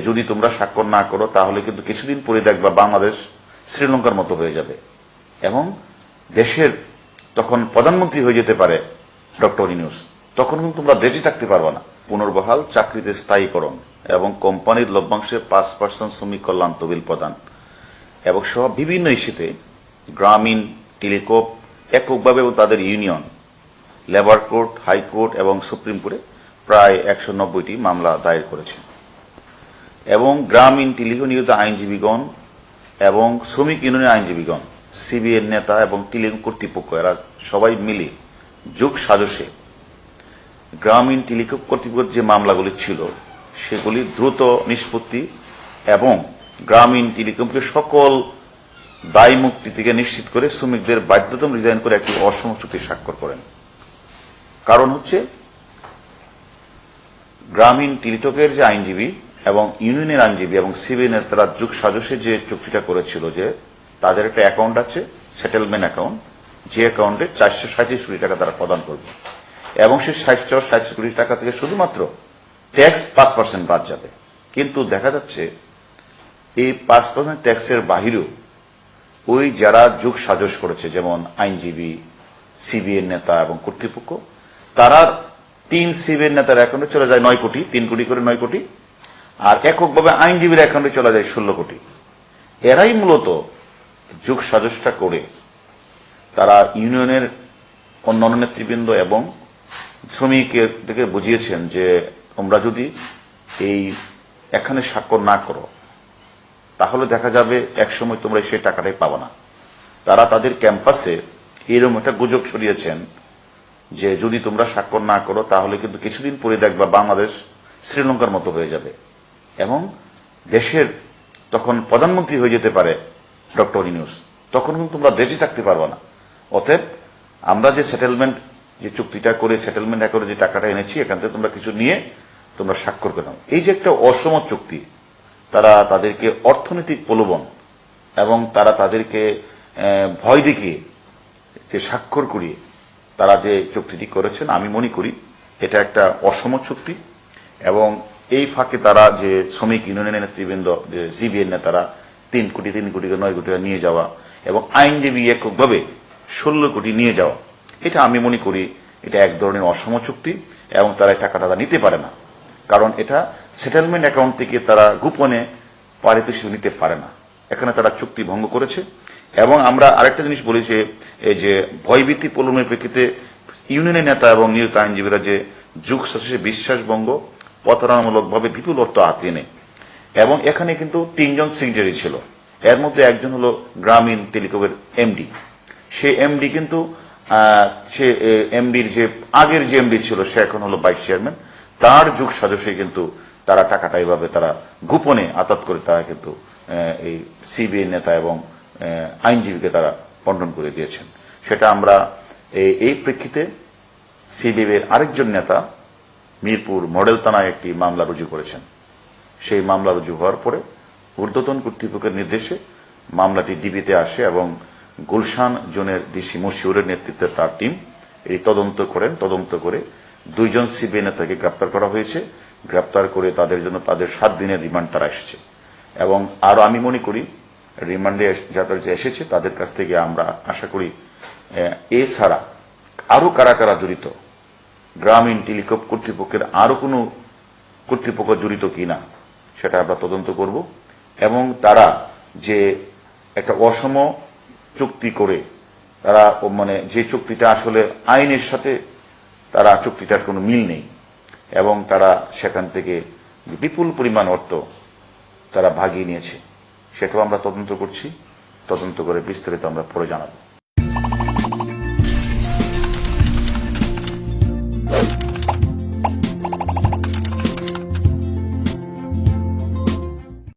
যদি তোমরা স্বাক্ষর না করো তাহলে কিন্তু কিছুদিন পরে দেখবা বাংলাদেশ শ্রীলঙ্কার মতো হয়ে যাবে এবং দেশের তখন প্রধানমন্ত্রী হয়ে যেতে পারে ডক্টর ইউনূস। তখন কিন্তু তোমরা দেশে থাকতে পারবে না। পুনর্বহাল, চাকরিতে স্থায়ীকরণ এবং কোম্পানির লভ্যাংশে 5% শ্রমিক কল্যাণ তহবিল প্রদান এবং সহ বিভিন্ন ইস্যুতে গ্রামীণ, টেলিকম এককভাবে তাদের ইউনিয়ন, লেবার কোর্ট, হাইকোর্ট এবং সুপ্রিম কোর্টে প্রায় 190টি মামলা দায়ের করেছে এবং গ্রামীণ টেলিকম নিয়োজিত আইনজীবীগণ এবং শ্রমিক ইউনিয়নের আইনজীবীগণ, সিবিএর নেতা এবং টেলিকম কর্তৃপক্ষ এরা সবাই মিলে যুগ সাজসে গ্রামীণ টেলিকম কর্তৃপক্ষের যে মামলাগুলি ছিল সেগুলি দ্রুত নিষ্পত্তি এবং গ্রামীণ টেলিকমকে সকল দায় মুক্তি থেকে নিশ্চিত করে শ্রমিকদের বাধ্যতামূলক রিজাইন করে একটি অসম চুক্তি স্বাক্ষর করেন। কারণ হচ্ছে গ্রামীণ টেলিটকের যে আইনজীবী এবং ইউনিয়নের আইনজীবী এবং সিভিল নেতারা যুগ সাজসে যে চুক্তিটা করেছিল যে তাদের একটা অ্যাকাউন্ট আছে, সেটেলমেন্ট অ্যাকাউন্ট, যে অ্যাকাউন্টে 437 কোটি টাকা তারা প্রদান করবে এবং সেই 437 কোটি টাকা থেকে শুধুমাত্র ট্যাক্স 5% বাদ যাবে। কিন্তু দেখা যাচ্ছে এই 5% ট্যাক্সের বাহিরেও ওই যারা যুগ সাজস করেছে যেমন আইনজীবী, সিবিএর নেতা এবং কর্তৃপক্ষ, তারা 3 সিবিএর নেতার অ্যাকাউন্টে চলে যায় 9 কোটি, 3 কোটি করে 9 কোটি, আর এককভাবে আইনজীবীর অ্যাকাউন্টে চলে যায় 16 কোটি। এরাই মূলত যুগ সাজসটা করে তারা ইউনিয়নের অন্যান্য নেতৃবৃন্দ এবং শ্রমিকদেরকে বুঝিয়েছেন যে তোমরা যদি এই এখানে স্বাক্ষর না করো তাহলে দেখা যাবে একসময় তোমরা সেই টাকাটাই পাবো না। তারা তাদের ক্যাম্পাসে এরকম একটা গুজব ছড়িয়েছেন যে যদি তোমরা স্বাক্ষর না করো তাহলে কিন্তু কিছুদিন পরে দেখবা বাংলাদেশ শ্রীলঙ্কার মতো হয়ে যাবে এবং দেশের তখন প্রধানমন্ত্রী হয়ে যেতে পারে ডক্টর ইউনূস। তখন কিন্তু তোমরা দেশে থাকতে পারবে না। অতএব আমরা যে সেটেলমেন্ট, যে চুক্তিটা করে সেটেলমেন্ট করে যে টাকাটা এনেছি এখান থেকে তোমরা কিছু নিয়ে তোমরা স্বাক্ষর করে নাও। এই যে একটা অসম চুক্তি, তারা তাদেরকে অর্থনৈতিক প্রলোভন এবং তারা তাদেরকে ভয় দেখিয়ে যে স্বাক্ষর করিয়ে তারা যে চুক্তিটি করেছেন, আমি মনে করি এটা একটা অসম চুক্তি এবং এই ফাঁকে তারা যে শ্রমিক ইউনিয়নের নেতৃবৃন্দ, যে সিবিএর নেতারা 3 কোটি 9 কোটি নিয়ে যাওয়া এবং আইনজীবী এককভাবে 16 কোটি নিয়ে যাওয়া, এটা আমি মনে করি এটা এক ধরনের অসম চুক্তি এবং তারা টাকাটা নিতে পারে না। কারণ এটা সেটেলমেন্ট অ্যাকাউন্ট থেকে তারা গোপনে পারিতোষিক নিতে পারে না। এখানে তারা চুক্তি ভঙ্গ করেছে এবং আমরা আরেকটা জিনিস বলি যে এই যে ভয়ভীতি প্রলোভনের প্রেক্ষিতে ইউনিয়নের নেতা এবং নিহত আইনজীবীরা যে যুগ সাজসে বিশ্বাসভঙ্গ, প্রতারণামূলকভাবে বিপুল অর্থ হাতিয়ে নেয় এবং এখানে কিন্তু 3 জন সিগনেটারি ছিল। এর মধ্যে একজন হলো গ্রামীণ টেলিকমের এমডি। সে এমডি কিন্তু সে এমডির যে আগের যে এমডি ছিল সে এখন হলো ভাইস চেয়ারম্যান। তার যুগ সাজসে কিন্তু তারা টাকাটা এইভাবে তারা গোপনে আতাত করে তারা কিন্তু এই সিবিআই নেতা এবং আইনজীবীকে তারা বন্টন করে দিয়েছেন। সেটা আমরা এই প্রেক্ষিতে সিবিআইয়ের আরেকজন নেতা মিরপুর মডেল থানায় একটি মামলা রুজু করেছেন। সেই মামলা রুজু হওয়ার পরে ঊর্ধ্বতন কর্তৃপক্ষের নির্দেশে মামলাটি ডিবিতে আসে এবং গুলশান জোনের ডিসি মশিউরের নেতৃত্বে তার টিম এই তদন্ত করেন। তদন্ত করে 2 জন সিবিআই নেতাকে গ্রেপ্তার করা হয়েছে। গ্রেপ্তার করে তাদের জন্য তাদের 7 দিনের রিমান্ড তারা এসেছে এবং আরো আমি মনে করি রিমান্ডে যারা এসেছে তাদের কাছ থেকে আমরা আশা করি এছাড়া আরো কারা কারা জড়িত, গ্রামীণ টেলিকম কর্তৃপক্ষের আরো কোনো কর্তৃপক্ষ জড়িত কিনা সেটা আমরা তদন্ত করব এবং তারা যে একটা অসম চুক্তি করে তারা মানে যে চুক্তিটা আসলে আইনের সাথে তারা চুক্তিটার কোনো মিল নেই এবং তারা সেখান থেকে বিপুল পরিমাণ অর্থ তারা ভাগিয়ে নিয়েছে, সেটাও আমরা তদন্ত করছি। তদন্ত করে বিস্তারিত আমরা পরে জানাবো।